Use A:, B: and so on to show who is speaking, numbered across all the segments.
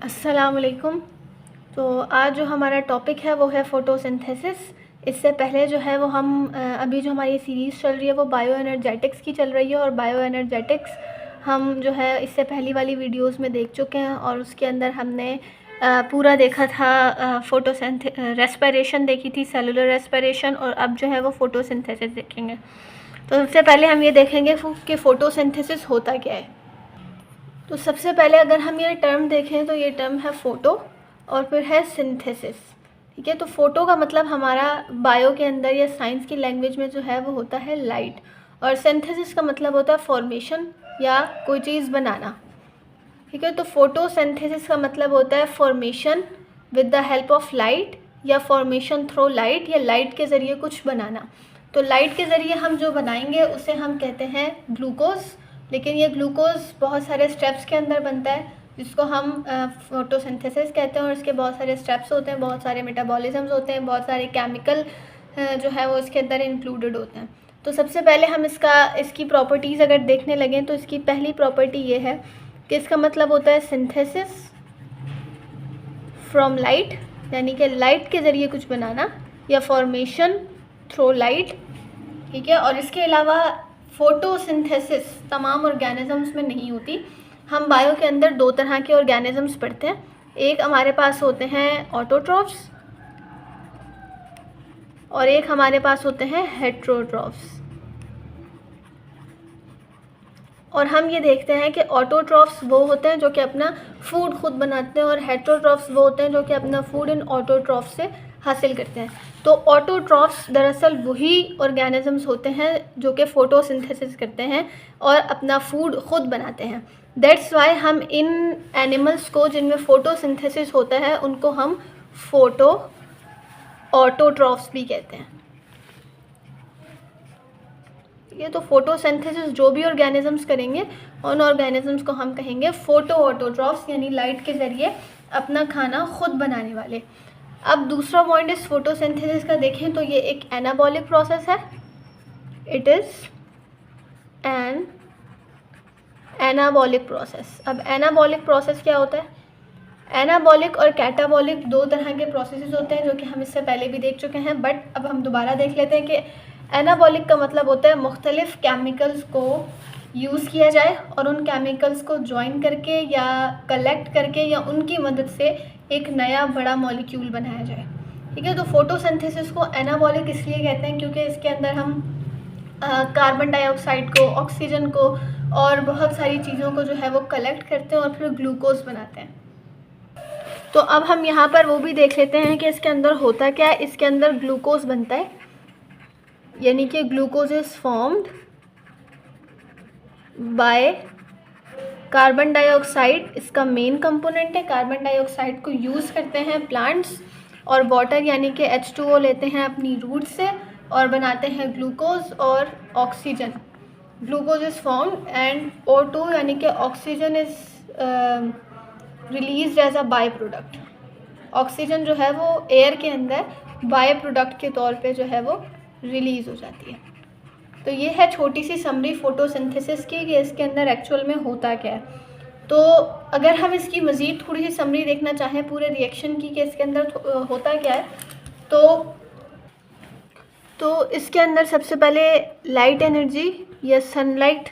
A: अस्सलाम वालेकुम। तो आज जो हमारा टॉपिक है वो है फ़ोटोसिंथेसिस। इससे पहले जो है वो हम अभी जो हमारी सीरीज़ चल रही है वो बायो एनर्जेटिक्स की चल रही है, और बायो एनर्जेटिक्स हम जो है इससे पहली वाली वीडियोस में देख चुके हैं, और उसके अंदर हमने पूरा देखा था रेस्पिरेशन देखी थी, सेलुलर रेस्पिरेशन, और अब जो है वो फ़ोटोसिंथेसिस देखेंगे। तो सबसे पहले हम ये देखेंगे कि फ़ोटोसिंथेसिस होता क्या है। तो सबसे पहले अगर हम ये टर्म देखें तो ये टर्म है फ़ोटो और फिर है सिंथेसिस। ठीक है, तो फ़ोटो का मतलब हमारा बायो के अंदर या साइंस की लैंग्वेज में जो है वो होता है लाइट, और सिंथेसिस का मतलब होता है फॉर्मेशन या कोई चीज़ बनाना। ठीक है, तो फोटोसिंथेसिस का मतलब होता है formation with the help of light, या फॉर्मेशन थ्रू लाइट, या लाइट के ज़रिए कुछ बनाना। तो लाइट के ज़रिए हम जो बनाएंगे उसे हम कहते हैं ग्लूकोज़। लेकिन ये ग्लूकोज़ बहुत सारे स्टेप्स के अंदर बनता है, जिसको हम फोटोसिंथेसिस कहते हैं, और इसके बहुत सारे स्टेप्स होते हैं, बहुत सारे मेटाबॉलिज्म्स होते हैं, बहुत सारे केमिकल जो है वो इसके अंदर इंक्लूडेड होते हैं। तो सबसे पहले हम इसकी प्रॉपर्टीज़ अगर देखने लगें तो इसकी पहली प्रॉपर्टी ये है कि इसका मतलब होता है सिंथेसिस फ्रॉम लाइट, यानी कि लाइट के ज़रिए कुछ बनाना, या फॉर्मेशन थ्रू लाइट। ठीक है, और इसके अलावा फोटोसिंथेसिस तमाम ऑर्गेनिजम्स में नहीं होती। हम बायो के अंदर दो तरह के ऑर्गेनिजम्स पढ़ते हैं। एक हमारे पास होते हैं ऑटोट्रॉफ्स, और एक हमारे पास होते हैं हेट्रोट्रॉफ्स। और हम ये देखते हैं कि ऑटोट्रॉफ्स वो होते हैं जो कि अपना फूड खुद बनाते हैं, और हेट्रोट्रॉफ्स वो होते हैं जो कि अपना फूड इन ऑटोट्रॉफ से हासिल करते हैं। तो ऑटोट्रॉफ्स दरअसल वही ऑर्गेनिजम्स होते हैं जो कि फ़ोटोसिंथेसिस करते हैं और अपना फूड खुद बनाते हैं। दैट्स वाई हम इन एनिमल्स को जिनमें फ़ोटोसिंथेसिस होता है उनको हम ऑटोट्रॉफ्स भी कहते हैं। ये तो फोटोसिंथेसिस जो भी ऑर्गेनिजम्स करेंगे उन ऑर्गेनिजम्स को हम कहेंगे फोटो ऑटोट्रॉफ्स, यानी लाइट के ज़रिए अपना खाना खुद बनाने वाले। अब दूसरा पॉइंट इस फोटोसिंथेसिस का देखें तो ये एक एनाबॉलिक प्रोसेस है। It is an anabolic process. अब एनाबॉलिक प्रोसेस क्या होता है? एनाबॉलिक और कैटाबॉलिक दो तरह के प्रोसेसेस होते हैं जो कि हम इससे पहले भी देख चुके हैं, बट अब हम दोबारा देख लेते हैं कि एनाबॉलिक का मतलब होता है मुख्तलिफ़ केमिकल्स को यूज़ किया जाए और उन केमिकल्स को ज्वाइन करके या कलेक्ट करके या उनकी मदद से एक नया बड़ा मॉलिक्यूल बनाया जाए। ठीक है, तो फोटोसिंथेसिस को एनाबॉलिक इसलिए कहते हैं क्योंकि इसके अंदर हम कार्बन डाइऑक्साइड को, ऑक्सीजन को और बहुत सारी चीज़ों को जो है वो कलेक्ट करते हैं और फिर ग्लूकोज बनाते हैं। तो अब हम यहाँ पर वो भी देख लेते हैं कि इसके अंदर होता क्या है। इसके अंदर ग्लूकोज बनता है, यानी कि glucose is formed by carbon dioxide. इसका मेन कंपोनेंट है। कार्बन डाइऑक्साइड को यूज़ करते हैं प्लांट्स, और वाटर यानी कि H2O लेते हैं अपनी रूट से और बनाते हैं ग्लूकोज और oxygen. Glucose is formed and O2 यानी कि oxygen is release as a by product. Oxygen जो है वो एयर के अंदर बाय प्रोडक्ट के तौर पे जो है वो रिलीज़ हो जाती है। तो ये है छोटी सी समरी फोटोसिंथेसिस की कि इसके अंदर एक्चुअल में होता क्या है। तो अगर हम इसकी मज़ीद थोड़ी सी समरी देखना चाहें पूरे रिएक्शन की कि इसके अंदर होता क्या है, तो इसके अंदर सबसे पहले लाइट एनर्जी या सनलाइट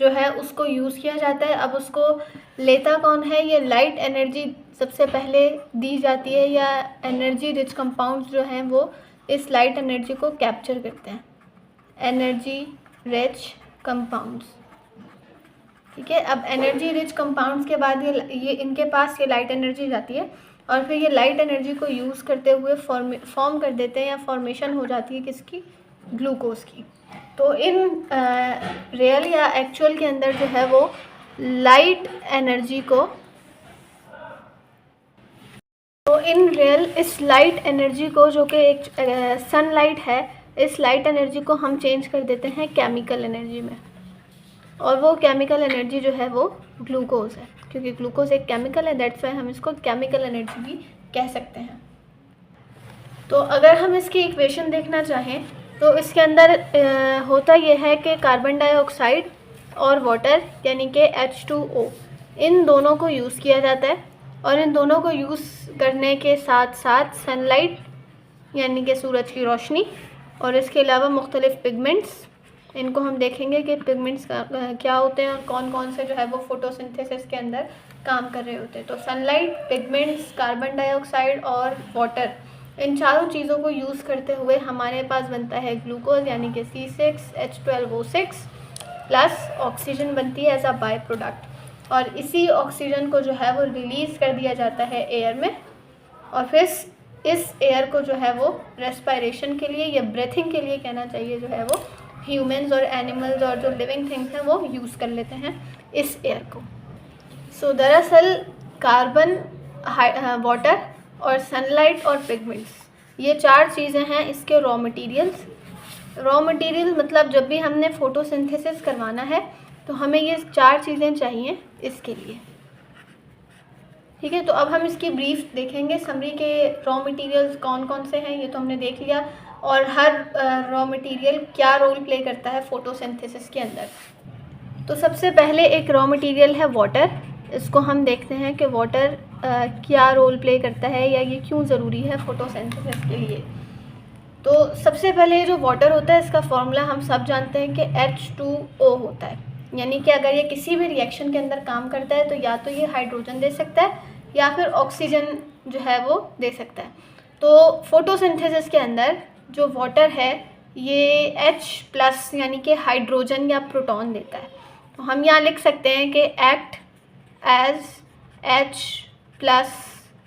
A: जो है उसको यूज़ किया जाता है। अब उसको लेता कौन है? ये लाइट एनर्जी सबसे पहले दी जाती है, या एनर्जी रिच कंपाउंड्स जो हैं वो इस लाइट एनर्जी को कैप्चर करते हैं। Energy rich compounds. ठीक है, अब एनर्जी रिच कंपाउंड्स के बाद ये इनके पास ये लाइट एनर्जी जाती है, और फिर ये लाइट एनर्जी को यूज़ करते हुए फॉर्म कर देते हैं, या फॉर्मेशन हो जाती है किसकी? ग्लूकोज की। तो इन रियल या एक्चुअल के अंदर जो है वो लाइट एनर्जी को, तो इन रियल इस लाइट एनर्जी को जो कि एक सनलाइट है, इस लाइट एनर्जी को हम चेंज कर देते हैं केमिकल एनर्जी में, और वो केमिकल एनर्जी जो है वो ग्लूकोज है, क्योंकि ग्लूकोज एक केमिकल है। दैट्स वाई हम इसको केमिकल एनर्जी भी कह सकते हैं। तो अगर हम इसकी इक्वेशन देखना चाहें तो इसके अंदर होता ये है कि कार्बन डाइऑक्साइड और वाटर यानी कि H2O, इन दोनों को यूज़ किया जाता है। और इन दोनों को यूज़ करने के साथ साथ सनलाइट यानी कि सूरज की रोशनी और इसके अलावा मुख्तलिफ़ पिगमेंट्स, इनको हम देखेंगे कि पिगमेंट्स क्या होते हैं और कौन कौन से जो है वो फोटोसिंथेसिस के अंदर काम कर रहे होते हैं। तो सनलाइट, पिगमेंट्स, कार्बन डाइऑक्साइड और वाटर, इन चारों चीज़ों को यूज़ करते हुए हमारे पास बनता है ग्लूकोज यानी कि C6H12O6 प्लस ऑक्सीजन बनती है एज अ बाय प्रोडक्ट। और इसी ऑक्सीजन को जो है वो रिलीज़ कर दिया जाता है एयर में, और फिर इस एयर को जो है वो रेस्पिरेशन के लिए या ब्रीथिंग के लिए कहना चाहिए जो है वो ह्यूमंस और एनिमल्स और जो लिविंग थिंग्स हैं वो यूज़ कर लेते हैं इस एयर को। सो दरअसल कार्बन, वाटर और सनलाइट और पिगमेंट्स, ये चार चीज़ें हैं इसके रॉ मटेरियल्स। रॉ मटेरियल मतलब जब भी हमने फ़ोटोसिंथेसिस करवाना है तो हमें ये चार चीज़ें चाहिए इसके लिए, ठीक है। तो अब हम इसकी ब्रीफ देखेंगे, समरी के रॉ मटेरियल्स कौन कौन से हैं ये तो हमने देख लिया, और हर रॉ मटेरियल क्या रोल प्ले करता है फ़ोटोसिंथेसिस के अंदर। तो सबसे पहले एक रॉ मटेरियल है वाटर। इसको हम देखते हैं कि वाटर क्या रोल प्ले करता है या ये क्यों ज़रूरी है फ़ोटोसिंथेसिस के लिए। तो सबसे पहले जो वाटर होता है इसका फॉर्मूला हम सब जानते हैं कि H2O होता है, यानी कि अगर ये किसी भी रिएक्शन के अंदर काम करता है तो या तो ये हाइड्रोजन दे सकता है या फिर ऑक्सीजन जो है वो दे सकता है। तो फोटोसिंथेसिस के अंदर जो वाटर है ये H+ यानी कि हाइड्रोजन या प्रोटॉन देता है। तो हम यहाँ लिख सकते हैं कि एक्ट एज H+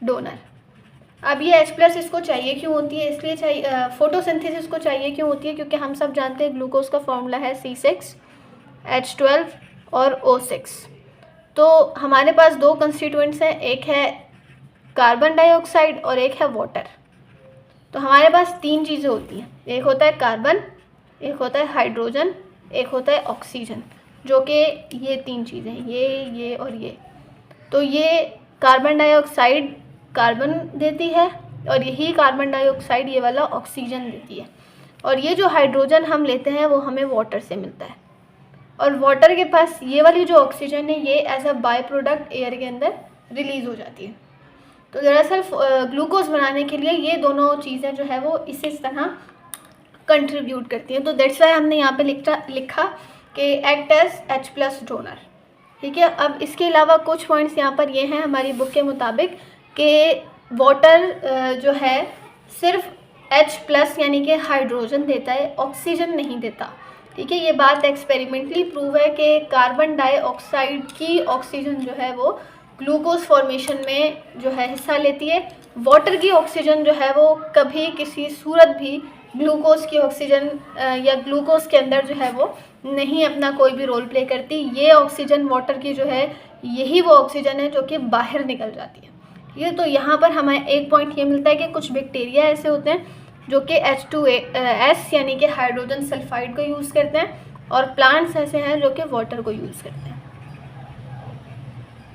A: डोनर। अब ये H+ इसको चाहिए क्यों होती है, इसलिए चाहिए फोटोसिंथेसिस को चाहिए क्यों होती है, क्योंकि हम सब जानते हैं ग्लूकोज का फॉर्मूला है C6H12 और O6। तो हमारे पास दो कंस्टिट्यूएंट्स हैं, एक है कार्बन डाइऑक्साइड और एक है वाटर। तो हमारे पास तीन चीज़ें होती हैं, एक होता है कार्बन, एक होता है हाइड्रोजन, एक होता है ऑक्सीजन, जो कि ये तीन चीज़ें हैं, ये और ये। तो ये कार्बन डाइऑक्साइड कार्बन देती है और यही कार्बन डाइऑक्साइड ये वाला ऑक्सीजन देती है, और ये जो हाइड्रोजन हम लेते हैं वो हमें वाटर से मिलता है। और वाटर के पास ये वाली जो ऑक्सीजन है ये as a by product air के अंदर रिलीज़ हो जाती है। तो दरअसल ग्लूकोज बनाने के लिए ये दोनों चीज़ें जो है वो इसी तरह कंट्रीब्यूट करती हैं। तो दैट्स वाई हमने यहाँ पे लिखा कि एक्ट एज H+ डोनर, ठीक है। अब इसके अलावा कुछ पॉइंट्स यहाँ पर ये हैं हमारी बुक के मुताबिक कि वाटर जो है सिर्फ H+ यानी कि हाइड्रोजन देता है, ऑक्सीजन नहीं देता, ठीक है। ये बात एक्सपेरिमेंटली प्रूव है कि कार्बन डाइऑक्साइड की ऑक्सीजन जो है वो ग्लूकोज फॉर्मेशन में जो है हिस्सा लेती है। वाटर की ऑक्सीजन जो है वो कभी किसी सूरत भी ग्लूकोज की ऑक्सीजन या ग्लूकोज के अंदर जो है वो नहीं अपना कोई भी रोल प्ले करती। ये ऑक्सीजन वाटर की जो है यही वो ऑक्सीजन है जो कि बाहर निकल जाती है, ठीक है। तो यहाँ पर हमें एक पॉइंट ये मिलता है कि कुछ बैक्टीरिया ऐसे होते हैं जो कि H2S यानी कि हाइड्रोजन सल्फाइड को यूज़ करते हैं, और प्लांट्स ऐसे हैं जो कि वाटर को यूज़ करते हैं।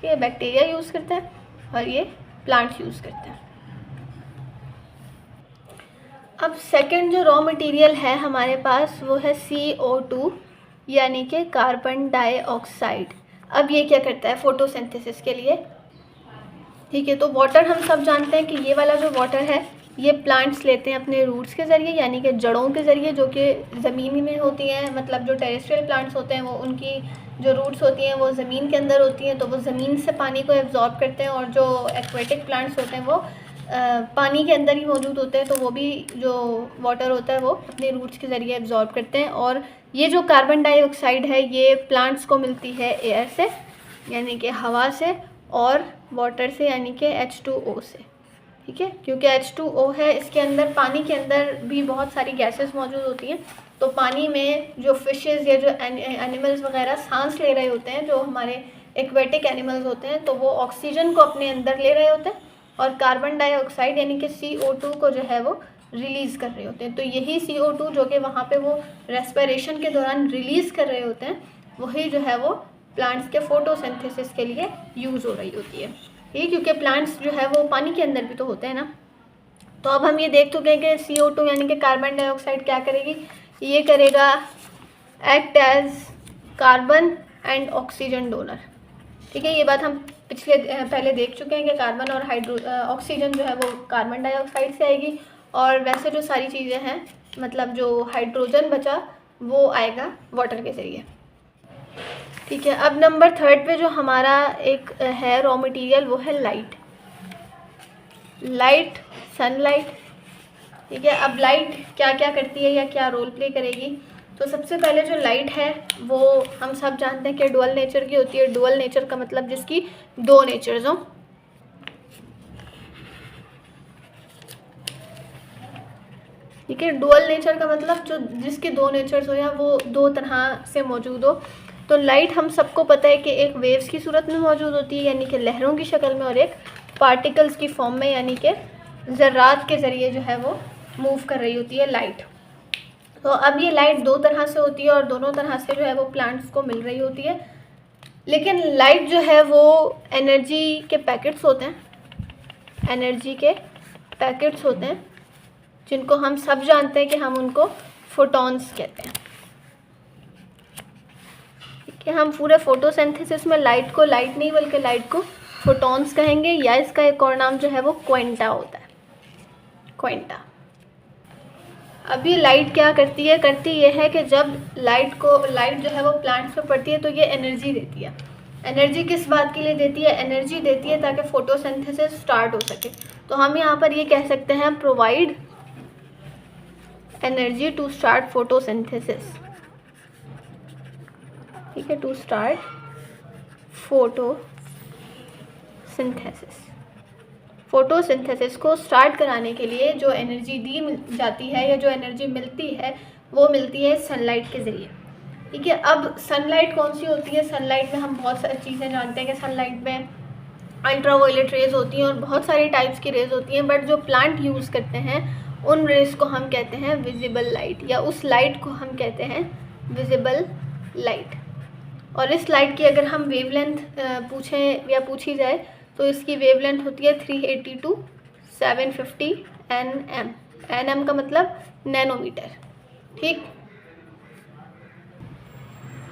A: ये बैक्टीरिया यूज़ करते हैं और ये प्लांट्स यूज़ करते हैं। अब सेकंड जो रॉ मटेरियल है हमारे पास वो है CO2 यानी कि कार्बन डाइऑक्साइड। अब ये क्या करता है फ़ोटोसिंथेसिस के लिए, ठीक है। तो वाटर हम सब जानते हैं कि ये वाला जो वाटर है ये प्लांट्स लेते हैं अपने रूट्स के ज़रिए यानी कि जड़ों के ज़रिए, जो कि ज़मीन में होती हैं। मतलब जो टेरेस्ट्रियल प्लांट्स होते हैं वो उनकी जो रूट्स होती हैं वो ज़मीन के अंदर होती हैं, तो वो ज़मीन से पानी को एब्जॉर्ब करते हैं। और जो एक्वेटिक प्लांट्स होते हैं वो पानी के अंदर ही मौजूद होते हैं, तो वो भी जो वाटर होता है वो अपने रूट्स के ज़रिए एब्जॉर्ब करते हैं। और ये जो कार्बन डाइऑक्साइड है ये प्लांट्स को मिलती है एयर से यानी कि हवा से, और वाटर से यानी कि H2O से, ठीक है। क्योंकि H2O है इसके अंदर, पानी के अंदर भी बहुत सारी गैसेस मौजूद होती हैं। तो पानी में जो फिशेस या जो एनिमल्स वगैरह सांस ले रहे होते हैं, जो हमारे एक्वेटिक एनिमल्स होते हैं, तो वो ऑक्सीजन को अपने अंदर ले रहे होते हैं और कार्बन डाइऑक्साइड यानी कि CO2 को जो है वो रिलीज़ कर रहे होते हैं। तो यही CO2 जो कि वहाँ पे वो रेस्पिरेशन के दौरान रिलीज़ कर रहे होते हैं, वही जो है वो प्लांट्स के फोटोसिंथेसिस के लिए यूज़ हो रही होती है। ये क्योंकि प्लांट्स जो है वो पानी के अंदर भी तो होते हैं ना, तो अब हम ये देख चुके हैं कि CO2 यानी कि कार्बन डाइऑक्साइड क्या करेगी, ये करेगा act as carbon and oxygen donor. ठीक है, ये बात हम पहले देख चुके हैं कि कार्बन और ऑक्सीजन जो है वो कार्बन डाइऑक्साइड से आएगी, और वैसे जो सारी चीज़ें हैं मतलब जो हाइड्रोजन बचा वो आएगा वाटर के ज़रिए। ठीक है, अब नंबर 3 पे जो हमारा एक है रॉ मटेरियल वो है लाइट। Light, sunlight. ठीक है, अब लाइट क्या क्या करती है या क्या रोल प्ले करेगी। तो सबसे पहले जो लाइट है वो हम सब जानते हैं कि डुअल नेचर की होती है। डुअल नेचर का मतलब जिसकी दो नेचर्स हों। ठीक है, डुअल नेचर का मतलब जो जिसके दो नेचर्स हो या वो दो तरह से मौजूद हो। तो लाइट हम सबको पता है कि एक वेव्स की सूरत में मौजूद होती है यानी कि लहरों की शक्ल में, और एक पार्टिकल्स की फॉर्म में यानी कि ज़र्रात के ज़रिए जो है वो मूव कर रही होती है लाइट। तो अब ये लाइट दो तरह से होती है और दोनों तरह से जो है वो प्लांट्स को मिल रही होती है। लेकिन लाइट जो है वो एनर्जी के पैकेट्स होते हैं, एनर्जी के पैकेट्स होते हैं जिनको हम सब जानते हैं कि हम उनको फोटॉन्स कहते हैं। ठीक है, हम पूरे फोटोसिंथेसिस में लाइट को लाइट नहीं बल्कि लाइट को फोटॉन्स कहेंगे, या इसका एक और नाम जो है वो क्वेंटा होता है, क्वेंटा। अब ये लाइट क्या करती है, करती ये है कि जब लाइट जो है वो प्लांट्स पे पड़ती है तो ये एनर्जी देती है। एनर्जी किस बात के लिए देती है, एनर्जी देती है ताकि फोटोसिंथेसिस स्टार्ट हो सके। तो हम यहाँ पर ये कह सकते हैं provide energy to start photosynthesis. ठीक है, टू स्टार्ट फोटोसिंथेसिस। फोटोसिंथेसिस को स्टार्ट कराने के लिए जो एनर्जी दी जाती है या जो एनर्जी मिलती है वो मिलती है सनलाइट के ज़रिए। ठीक है, अब सनलाइट कौन सी होती है, सनलाइट में हम बहुत सारी चीज़ें जानते हैं कि सनलाइट में अल्ट्रावायलेट रेज़ होती हैं और बहुत सारी टाइप्स की रेज़ होती हैं, बट जो प्लांट यूज़ करते हैं उन रेज़ को हम कहते हैं विजिबल लाइट, या उस लाइट को हम कहते हैं विजिबल लाइट। और इस लाइट की अगर हम वेवलेंथ पूछें या पूछी जाए तो इसकी वेवलेंथ होती है 380 to 750 nm। nm का मतलब नैनोमीटर। ठीक,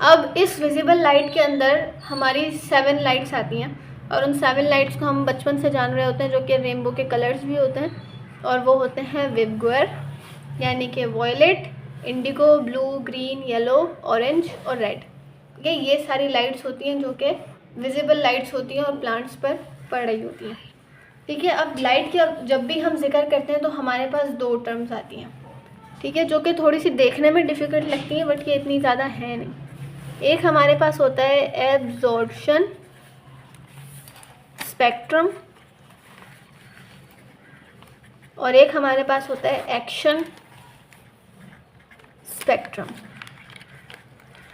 A: अब इस विजिबल लाइट के अंदर हमारी 7 लाइट्स आती हैं, और उन 7 लाइट्स को हम बचपन से जान रहे होते हैं, जो कि रेनबो के कलर्स भी होते हैं, और वो होते हैं विबग्योर यानी कि violet, indigo, blue, green, yellow, orange और रेड। ये सारी लाइट्स होती हैं जो कि विजिबल लाइट्स होती हैं और प्लांट्स पर पड़ रही होती हैं। ठीक है, अब लाइट की जब भी हम जिक्र करते हैं तो हमारे पास दो टर्म्स आती हैं। ठीक है, जो कि थोड़ी सी देखने में डिफ़िकल्ट लगती हैं बट ये इतनी ज़्यादा है नहीं। एक हमारे पास होता है एब्जॉर्प्शन स्पेक्ट्रम, और एक हमारे पास होता है एक्शन स्पेक्ट्रम।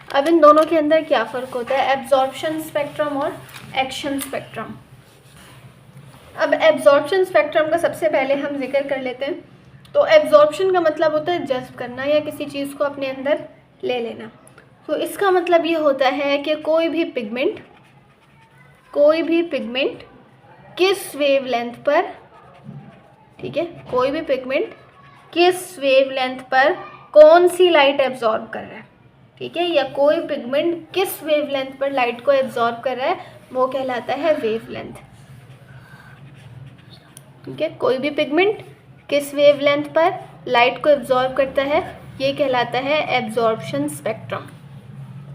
A: अब इन दोनों के अंदर क्या फ़र्क होता है, एब्जॉर्प्शन स्पेक्ट्रम और एक्शन स्पेक्ट्रम। अब एब्जॉर्प्शन स्पेक्ट्रम का सबसे पहले हम जिक्र कर लेते हैं। तो एब्जॉर्प्शन का मतलब होता है जज़्ब करना या किसी चीज़ को अपने अंदर ले लेना। तो इसका मतलब ये होता है कि कोई भी पिगमेंट किस वेवलेंथ पर, ठीक है, कोई भी पिगमेंट किस वेवलेंथ पर कौन सी लाइट एब्जॉर्ब कर रहा है। ठीक है, या कोई पिगमेंट किस वेवलेंथ पर लाइट को एब्जॉर्ब कर रहा है वो कहलाता है वेवलेंथ। ठीक है, कोई भी पिगमेंट किस वेवलेंथ पर लाइट को एब्जॉर्ब करता है ये कहलाता है एब्जॉर्प्शन स्पेक्ट्रम।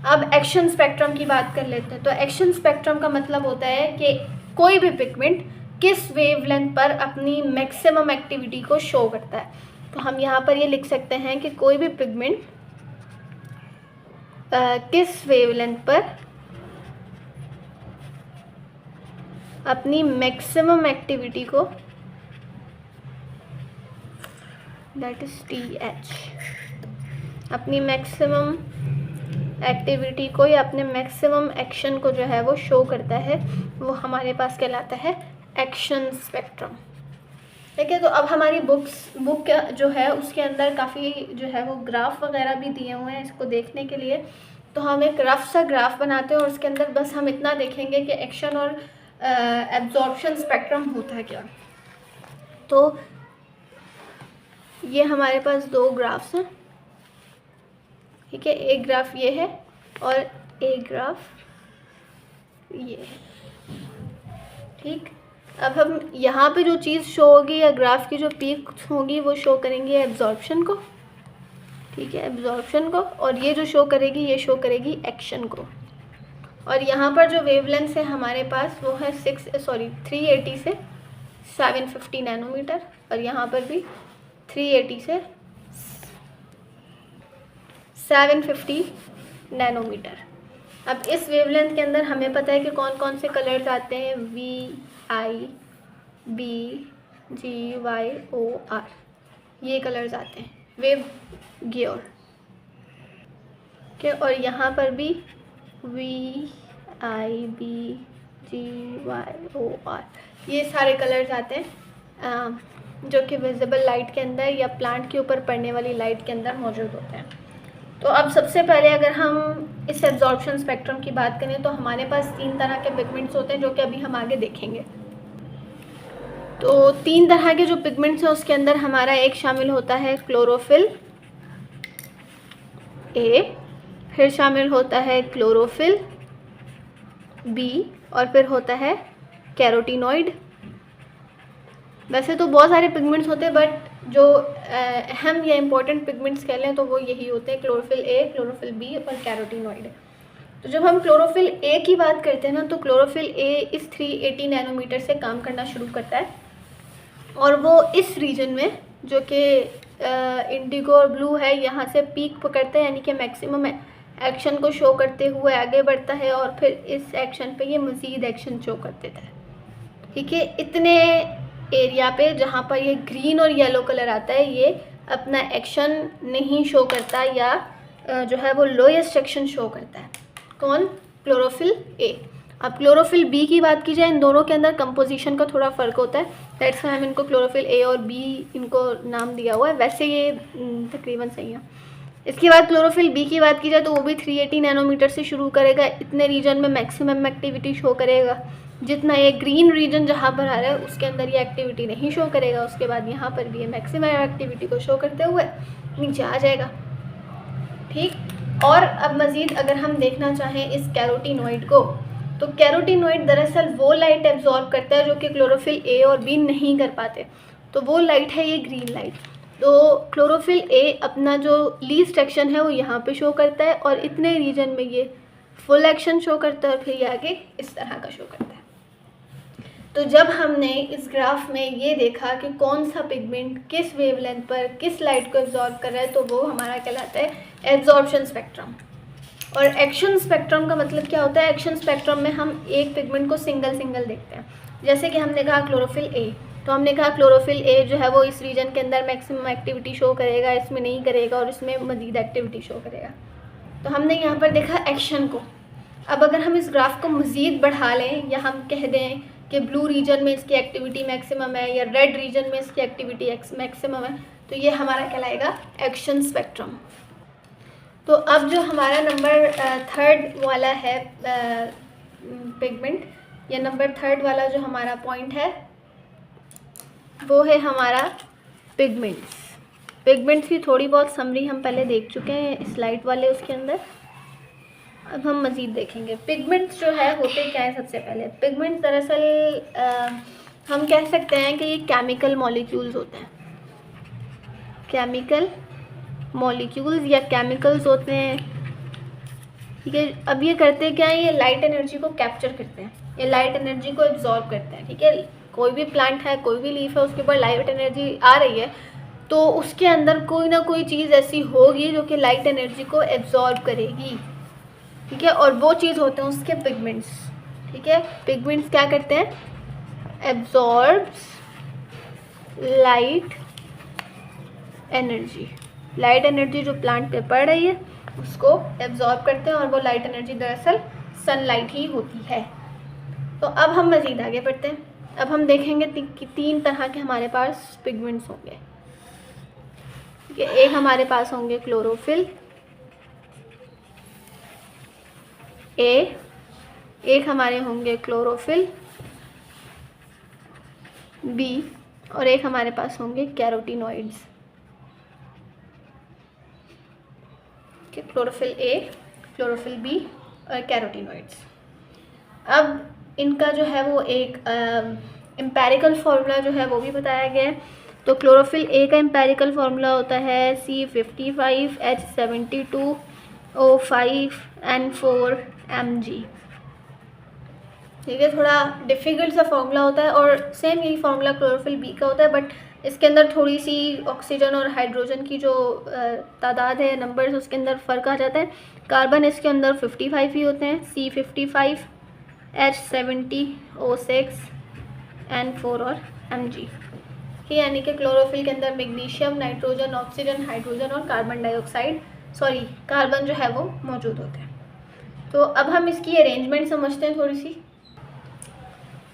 A: अब एक्शन स्पेक्ट्रम की बात कर लेते हैं। तो एक्शन स्पेक्ट्रम का मतलब होता है कि कोई भी पिगमेंट किस वेवलेंथ पर अपनी मैक्सिमम एक्टिविटी को शो करता है। तो हम यहाँ पर ये लिख सकते हैं कि कोई भी पिगमेंट किस वेवलेंथ पर अपनी मैक्सिमम एक्टिविटी को, दैट इज TH, अपनी मैक्सिमम एक्टिविटी को या अपने मैक्सिमम एक्शन को जो है वो शो करता है, वो हमारे पास कहलाता है एक्शन स्पेक्ट्रम। ठीक है, तो अब हमारी बुक जो है उसके अंदर काफ़ी जो है वो ग्राफ वगैरह भी दिए हुए हैं इसको देखने के लिए। तो हम एक रफ सा ग्राफ बनाते हैं और उसके अंदर बस हम इतना देखेंगे कि एक्शन और एब्जॉर्प्शन स्पेक्ट्रम होता है क्या। तो ये हमारे पास दो ग्राफ्स हैं, ठीक है। एक ग्राफ ये है और एक ग्राफ ये है, ठीक। अब हम यहाँ पे जो चीज़ शो होगी या ग्राफ की जो पीक होगी वो शो करेंगी एब्जॉर्प्शन को, ठीक है, एब्जॉर्प्शन को। और ये जो शो करेगी ये शो करेगी एक्शन को। और यहाँ पर जो वेवलेंथ है हमारे पास वो है 380 से 750 नैनोमीटर, और यहाँ पर भी 380 से 750 नैनोमीटर। अब इस वेवलेंथ के अंदर हमें पता है कि कौन कौन से कलर्स आते हैं, VIBGYOR, ये कलर्स आते हैं वेव गियर के। और यहाँ पर भी VIBGYOR, ये सारे कलर्स आते हैं जो कि विजिबल लाइट के अंदर या प्लांट के ऊपर पड़ने वाली लाइट के अंदर मौजूद होते हैं। तो अब सबसे पहले अगर हम इस एब्जॉर्प्शन स्पेक्ट्रम की बात करें तो हमारे पास 3 तरह के पिगमेंट्स होते हैं जो कि अभी हम आगे देखेंगे। तो 3 तरह के जो पिगमेंट्स हैं उसके अंदर हमारा एक शामिल होता है क्लोरोफिल A, फिर शामिल होता है क्लोरोफिल B, और फिर होता है कैरोटीनॉइड। वैसे तो बहुत सारे पिगमेंट्स होते हैं, बट जो अहम या इम्पोर्टेंट पिगमेंट्स कह लें तो वो यही होते हैं, क्लोरोफिल A, क्लोरोफिल B और कैरोटीनॉइड। तो जब हम क्लोरोफिल A की बात करते हैं ना, तो क्लोरोफिल A इस 380 नैनोमीटर से काम करना शुरू करता है, और वो इस रीजन में जो कि इंडिगो और ब्लू है यहाँ से पीक पकड़ता है, यानी कि मैक्सिमम एक्शन को शो करते हुए आगे बढ़ता है, और फिर इस एक्शन पे ये मज़ीद एक्शन शो कर देता है, ठीक है। इतने एरिया पे जहाँ पर ये ग्रीन और येलो कलर आता है ये अपना एक्शन नहीं शो करता, या जो है वो लोएस्ट एक्शन शो करता है। कौन? Chlorophyll A। अब क्लोरोफिल B की बात की जाए, इन दोनों के अंदर कंपोजिशन का थोड़ा फ़र्क होता है, दैट्स वाई हम इनको क्लोरोफिल A और B इनको नाम दिया हुआ है, वैसे ये तकरीबन सही है। इसके बाद क्लोरोफिल B की बात की जाए तो वो भी 380 नैनोमीटर से शुरू करेगा, इतने रीजन में मैक्सिमम एक्टिविटी शो करेगा। जितना ये ग्रीन रीजन जहाँ पर आ रहा है उसके अंदर ये एक्टिविटी नहीं शो करेगा, उसके बाद यहाँ पर भी ये मैक्सिमम एक्टिविटी को शो करते हुए नीचे आ जाएगा, ठीक। और अब मज़ीद अगर हम देखना चाहें इस कैरोटीनॉइड को, तो कैरोटीनॉइड दरअसल वो लाइट एब्जॉर्ब करता है जो कि क्लोरोफिल A और B नहीं कर पाते, तो वो लाइट है ये ग्रीन लाइट। तो क्लोरोफिल A अपना जो लीस्ट एक्शन है वो यहाँ पे शो करता है, और इतने रीजन में ये फुल एक्शन शो करता है, और फिर ये आगे इस तरह का शो करता है। तो जब हमने इस ग्राफ में ये देखा कि कौन सा पिगमेंट किस वेवलेंथ पर किस लाइट को एब्जॉर्ब कर रहा है, तो वो हमारा कहलाता है एब्जॉर्प्शन स्पेक्ट्रम। और एक्शन स्पेक्ट्रम का मतलब क्या होता है? एक्शन स्पेक्ट्रम में हम एक पिगमेंट को सिंगल सिंगल देखते हैं। जैसे कि हमने कहा क्लोरोफिल A, तो हमने कहा क्लोरोफिल A जो है वो इस रीजन के अंदर मैक्सिमम एक्टिविटी शो करेगा, इसमें नहीं करेगा, और इसमें मज़ीद एक्टिविटी शो करेगा। तो हमने यहाँ पर देखा एक्शन को। अब अगर हम इस ग्राफ को मज़ीद बढ़ा लें, या हम कह दें कि ब्लू रीजन में इसकी एक्टिविटी मैक्सिमम है या रेड रीजन में इसकी एक्टिविटी मैक्सिमम है, तो ये हमारा कहलाएगा एक्शन स्पेक्ट्रम। तो अब जो हमारा नंबर 3 वाला है पिगमेंट, या नंबर 3 वाला जो हमारा पॉइंट है वो है हमारा पिगमेंट्स। पिगमेंट्स की थोड़ी बहुत समरी हम पहले देख चुके हैं स्लाइड वाले उसके अंदर, अब हम मज़ीद देखेंगे। पिगमेंट्स जो है होते क्या है? सबसे पहले पिगमेंट्स दरअसल हम कह सकते हैं कि ये केमिकल मॉलिक्यूल्स होते हैं, केमिकल मॉलिक्यूल्स या केमिकल्स होते हैं, ठीक है। अब ये करते क्या है? ये लाइट एनर्जी को कैप्चर करते हैं, ये लाइट एनर्जी को एब्जॉर्ब करते हैं, ठीक है। कोई भी प्लांट है, कोई भी लीफ है, उसके ऊपर लाइट एनर्जी आ रही है, तो उसके अंदर कोई ना कोई चीज़ ऐसी होगी जो कि लाइट एनर्जी को एब्जॉर्ब करेगी, ठीक है। और वो चीज़ होते हैं उसके पिगमेंट्स, ठीक है। पिगमेंट्स क्या करते हैं? Absorbs light energy. Light energy जो प्लांट पे पड़ रही है उसको एब्जॉर्ब करते हैं, और वो लाइट एनर्जी दरअसल सनलाइट ही होती है। तो अब हम मज़ीद आगे बढ़ते हैं। अब हम देखेंगे कि 3 तरह के हमारे पास पिगमेंट्स होंगे, ठीक है। एक हमारे पास होंगे क्लोरोफिल A, एक हमारे होंगे क्लोरोफिल B, और एक हमारे पास होंगे carotenoids. Chlorophyll A, chlorophyll B और कैरोटीनॉइड्स। अब इनका जो है वो एक एम्पेरिकल फार्मूला जो है वो भी बताया गया है। तो क्लोरोफिल ए का एम्पेरिकल फार्मूला होता है C55H72O5N4Mg। ठीक है, थोड़ा डिफ़िकल्ट सा फार्मूला होता है और सेम यही फार्मूला क्लोरोफिल बी का होता है, बट इसके अंदर थोड़ी सी ऑक्सीजन और हाइड्रोजन की जो तादाद है, नंबर्स, उसके अंदर फ़र्क आ जाता है। कार्बन इसके अंदर 55 ही होते हैं, C55H70O6N4 और Mg। यानी कि क्लोरोफिल के अंदर मैग्नीशियम, नाइट्रोजन, ऑक्सीजन, हाइड्रोजन और कार्बन जो है वो मौजूद होते हैं। तो अब हम इसकी अरेंजमेंट समझते हैं थोड़ी सी।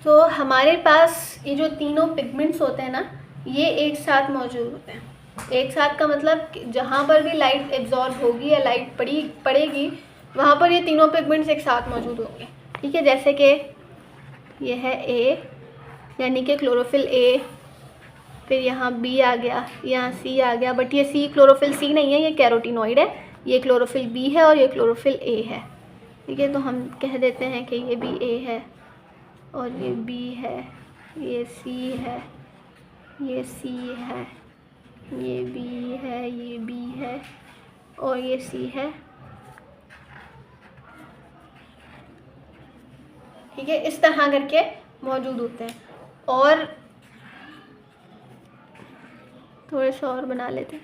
A: तो हमारे पास ये जो तीनों पिगमेंट्स होते हैं ना, ये एक साथ मौजूद होते हैं। एक साथ का मतलब जहाँ पर भी लाइट एब्जॉर्ब होगी या लाइट पड़ेगी वहाँ पर ये तीनों पिगमेंट्स एक साथ मौजूद होंगे। ठीक है, जैसे कि ये है ए, यानी कि क्लोरोफिल ए, फिर यहाँ बी आ गया, यहाँ सी आ गया, बट ये सी क्लोरोफिल सी नहीं है, ये कैरोटीनॉइड है। ये क्लोरोफिल बी है और ये क्लोरोफिल ए है। ठीक है, तो हम कह देते हैं कि ये भी ए है और ये बी है, ये सी है, ये सी है, ये बी है, ये बी है और ये सी है। ठीक है, इस तरह करके मौजूद होते हैं। और थोड़े से और बना लेते हैं।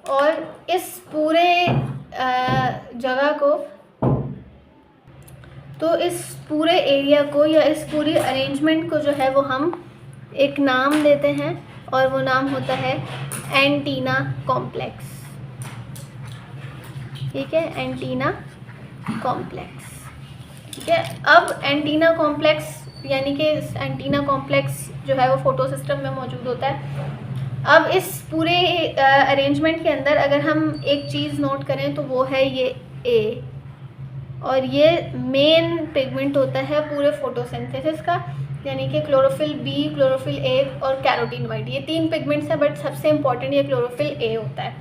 A: और इस पूरे जगह को, तो इस पूरे एरिया को या इस पूरी अरेंजमेंट को जो है वो हम एक नाम देते हैं और वो नाम होता है एंटीना कॉम्प्लेक्स। ठीक है, एंटीना कॉम्प्लेक्स। ठीक है, अब एंटीना कॉम्प्लेक्स यानी कि एंटीना कॉम्प्लेक्स जो है वो फोटो सिस्टम में मौजूद होता है। अब इस पूरे अरेंजमेंट के अंदर अगर हम एक चीज़ नोट करें तो वो है ये ए, और ये मेन पिगमेंट होता है पूरे फोटोसिंथेसिस का, यानी कि क्लोरोफिल बी, क्लोरोफिल ए और कैरोटीनॉइड, ये तीन पिगमेंट्स हैं, बट सबसे इम्पॉर्टेंट ये क्लोरोफिल ए होता है।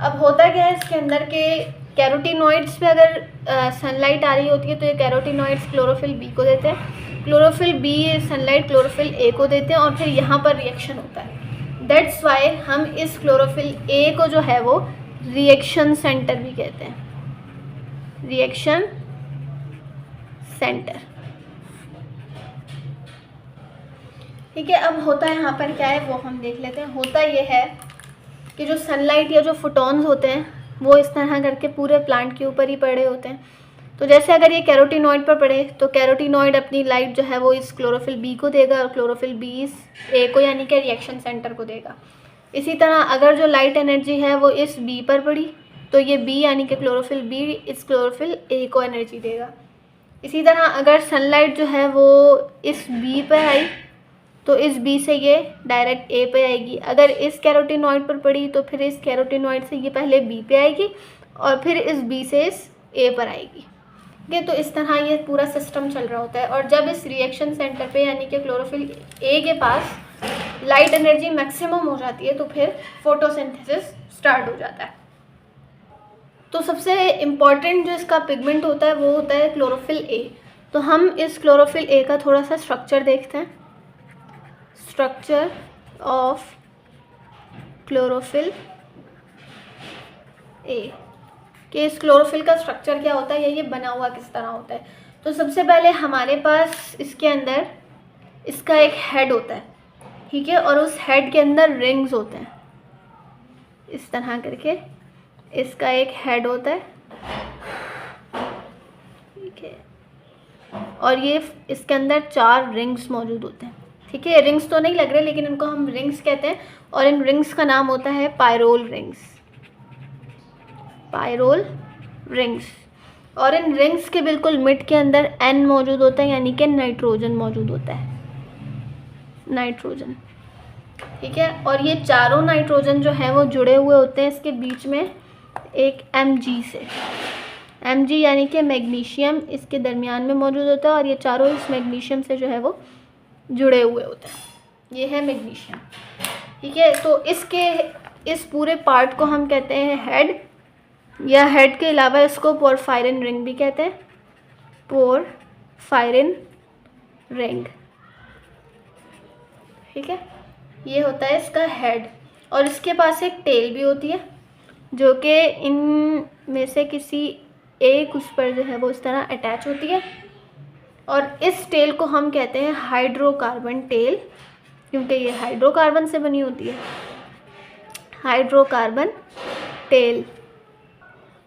A: अब होता क्या है इसके अंदर के कैरोटीनॉइड्स पे अगर सनलाइट आ रही होती है तो ये कैरोटीनॉइड्स क्लोरोफिल बी को देते हैं, chlorophyll B sunlight chlorophyll A को देते हैं और फिर यहाँ पर रिएक्शन होता है। दैट्स वाई हम इस क्लोरोफिल ए को जो है वो रिएक्शन सेंटर भी कहते हैं, रिएक्शन सेंटर। ठीक है, अब होता है यहाँ पर क्या है वो हम देख लेते हैं। होता ये है कि जो सनलाइट या जो फोटॉन्स होते हैं वो इस तरह करके पूरे प्लांट के ऊपर ही पड़े होते हैं। तो जैसे अगर ये कैरोटीनॉइड पर पड़े तो कैरोटीनॉइड अपनी लाइट जो है वो इस क्लोरोफिल बी को देगा और क्लोरोफिल बी इस ए को यानी कि रिएक्शन सेंटर को देगा। इसी तरह अगर जो लाइट एनर्जी है वो इस बी पर पड़ी तो ये बी यानी कि क्लोरोफिल बी इस क्लोरोफिल ए को एनर्जी देगा। इसी तरह अगर सनलाइट जो है वो इस बी पर आई तो इस बी से ये डायरेक्ट ए पे आएगी। अगर इस कैरोटीनॉइड पर पड़ी तो फिर इस कैरोटीनॉइड से ये पहले बी पे आएगी और फिर इस बी से इस ए पर आएगी। ठीक है, तो इस तरह ये पूरा सिस्टम चल रहा होता है। और जब इस रिएक्शन सेंटर पे यानी कि क्लोरोफिल ए के पास लाइट एनर्जी मैक्सिमम हो जाती है तो फिर फोटोसिंथेसिस स्टार्ट हो जाता है। तो सबसे इम्पॉर्टेंट जो इसका पिगमेंट होता है वो होता है क्लोरोफिल ए। तो हम इस क्लोरोफिल ए का थोड़ा सा स्ट्रक्चर देखते हैं। स्ट्रक्चर ऑफ क्लोरोफिल ए, कि इस क्लोरोफिल का स्ट्रक्चर क्या होता है या ये बना हुआ किस तरह होता है। तो सबसे पहले हमारे पास इसके अंदर इसका एक हेड होता है। ठीक है, और उस हेड के अंदर रिंग्स होते हैं इस तरह करके, इसका एक हेड होता है। ठीक है, और ये इसके अंदर 4 रिंग्स मौजूद होते हैं। ठीक है, रिंग्स तो नहीं लग रहे लेकिन इनको हम रिंग्स कहते हैं और इन रिंग्स का नाम होता है पायरोल रिंग्स, पायरोल रिंग्स। और इन रिंग्स के बिल्कुल मिड के अंदर N मौजूद होता है यानी कि नाइट्रोजन मौजूद होता है, नाइट्रोजन। ठीक है, और ये चारों नाइट्रोजन जो है वो जुड़े हुए होते हैं इसके बीच में एक Mg से। Mg यानी कि मैग्नीशियम इसके दरमियान में मौजूद होता है और ये चारों इस मैग्नीशियम से जो है वो जुड़े हुए होते हैं। ये है मैग्नीशियम। ठीक है, तो इस पूरे पार्ट को हम कहते हैं हेड या हेड के अलावा इसको पोरफायरिन रिंग भी कहते हैं, पोरफायरिन रिंग। ठीक है, ये होता है इसका हेड। और इसके पास एक टेल भी होती है जो कि इन में से किसी एक उस पर जो है वो इस तरह अटैच होती है, और इस टेल को हम कहते हैं हाइड्रोकार्बन टेल, क्योंकि ये हाइड्रोकार्बन से बनी होती है, हाइड्रोकार्बन टेल।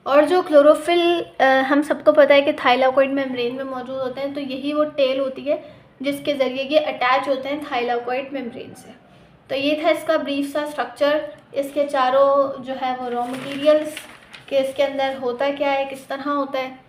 A: और जो क्लोरोफिल हम सबको पता है कि थाइलाकोइड मेम्ब्रेन में मौजूद होते हैं, तो यही वो टेल होती है जिसके ज़रिए ये अटैच होते हैं थाइलाकोइड मेम्ब्रेन से। तो ये था इसका ब्रीफ सा स्ट्रक्चर, इसके चारों जो है वो रॉ मटेरियल्स, कि इसके अंदर होता क्या है, किस तरह होता है।